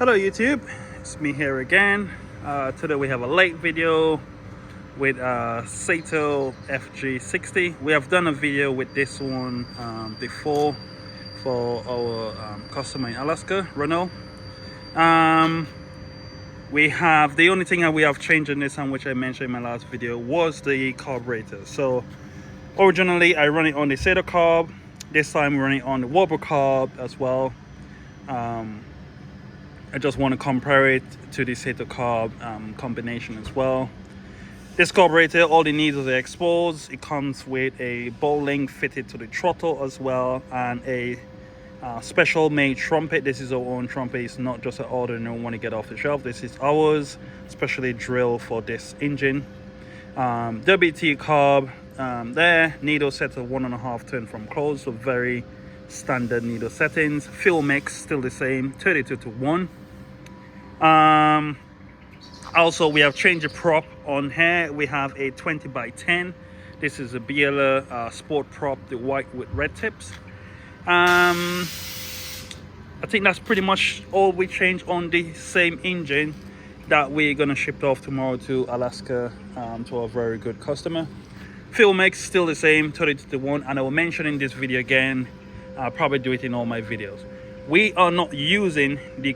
Hello YouTube, it's me here again. Today we have a late video with Saito FG-60. We have done a video with this one before for our customer in Alaska, Renault. We have, the only thing that we have changed in this one, which I mentioned in my last video, was the carburetor. So originally I run it on the Saito carb. This time we're running it on the Wobber carb as well. I just want to compare it to the Saito carb combination as well. This carburetor, all the needles are exposed. It comes with a ball link fitted to the throttle as well, and a special made trumpet. This is our own trumpet. It's not just an ordinary one you get off the shelf. This is ours, specially drilled for this engine. WT carb there, needle set of 1.5 turn from close, so very standard needle settings. Fuel mix still the same, 32:1. Also we have changed the prop on here. We have a 20x10. This is a BLA sport prop, the white with red tips. I think that's pretty much all we changed on the same engine that we're gonna ship off tomorrow to Alaska to a very good customer. Fuel mix still the same, 32:1, and I will mention in this video again. I'll probably do it in all my videos. We are not using the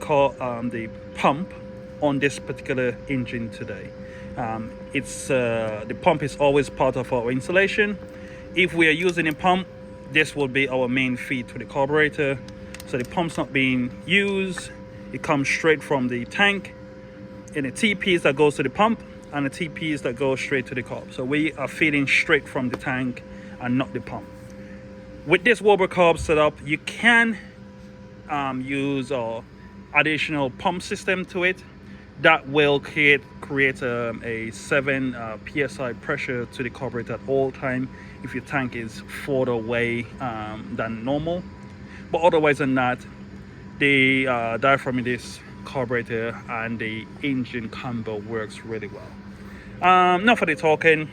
pump on this particular engine today. The pump is always part of our installation. If we are using a pump, this will be our main feed to the carburetor. So the pump's not being used. It comes straight from the tank in a T-piece that goes to the pump and a T-piece that goes straight to the carb. So we are feeding straight from the tank and not the pump. With this Wobber carb setup, you can use an additional pump system to it that will create a 7 psi pressure to the carburetor at all time if your tank is further away than normal. But otherwise than that, the diaphragm in this carburetor and the engine combo works really well. Enough for the talking.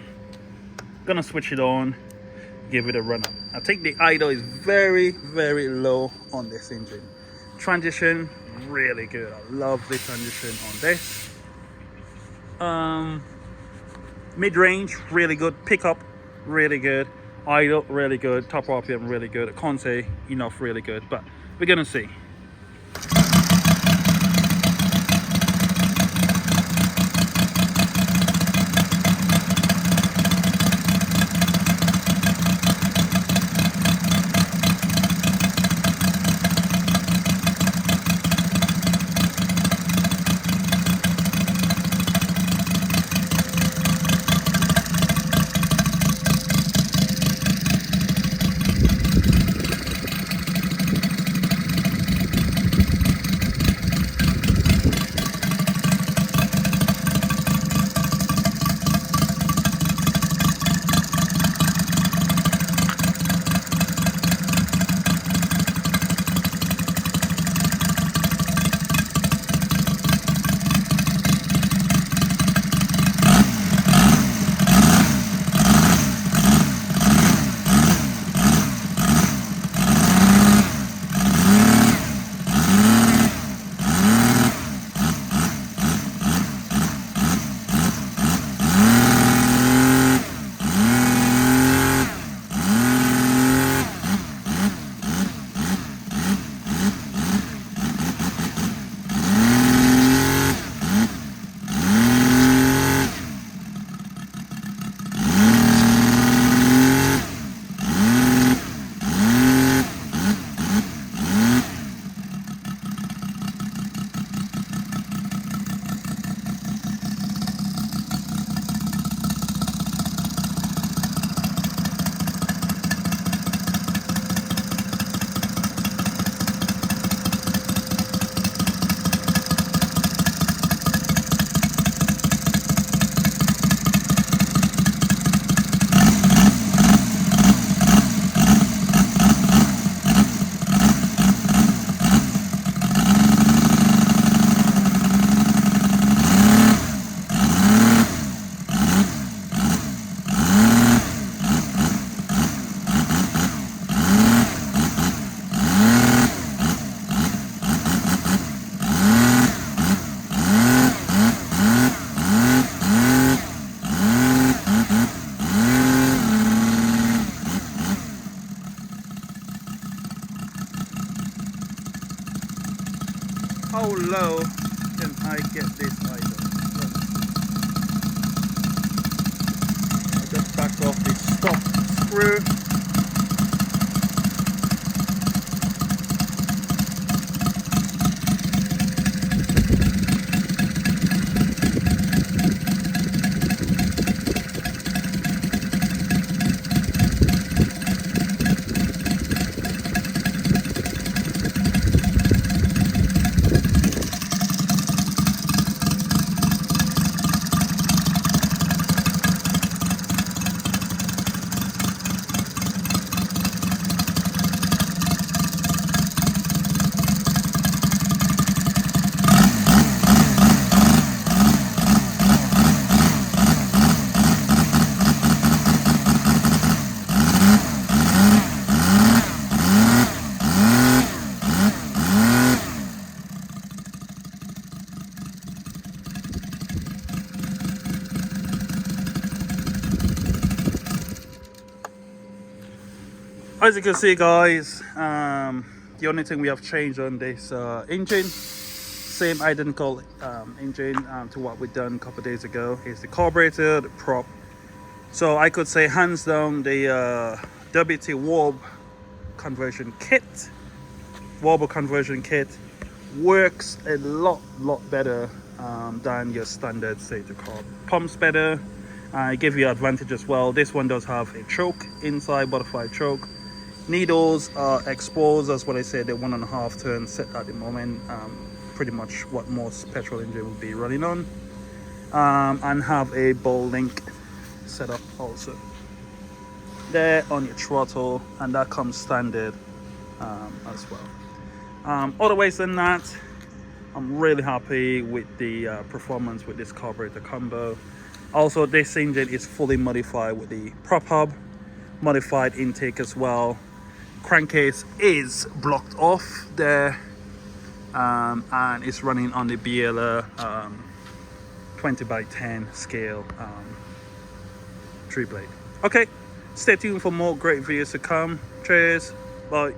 Gonna switch it on, give it a run up. I think the idle is very, very low on this engine. Transition, really good. I love the transition on this. Mid-range, really good. Pickup, really good. Idle, really good. Top RPM, really good. I can't say enough, really good, but we're gonna see. how low can I get this item? I just backed off the stop screw. As you can see, guys, the only thing we have changed on this engine, same identical engine to what we done a couple of days ago, is the carburetor, the prop. So I could say hands down the WT warp conversion kit works a lot better than your standard Saito carb. Pumps better, it gives you advantage as well. This one does have a choke inside, butterfly choke. Needles are exposed, as what I said, they're 1.5 turn set at the moment, pretty much what most petrol engine would be running on, and have a ball link setup also there on your throttle, and that comes standard as well. Otherwise than that, I'm really happy with the performance with this carburetor combo. Also, this engine is fully modified with the prop hub, modified intake as well. Crankcase is blocked off there, and it's running on the BLA 20x10 scale 3 blade. Okay, stay tuned for more great videos to come. Cheers, bye.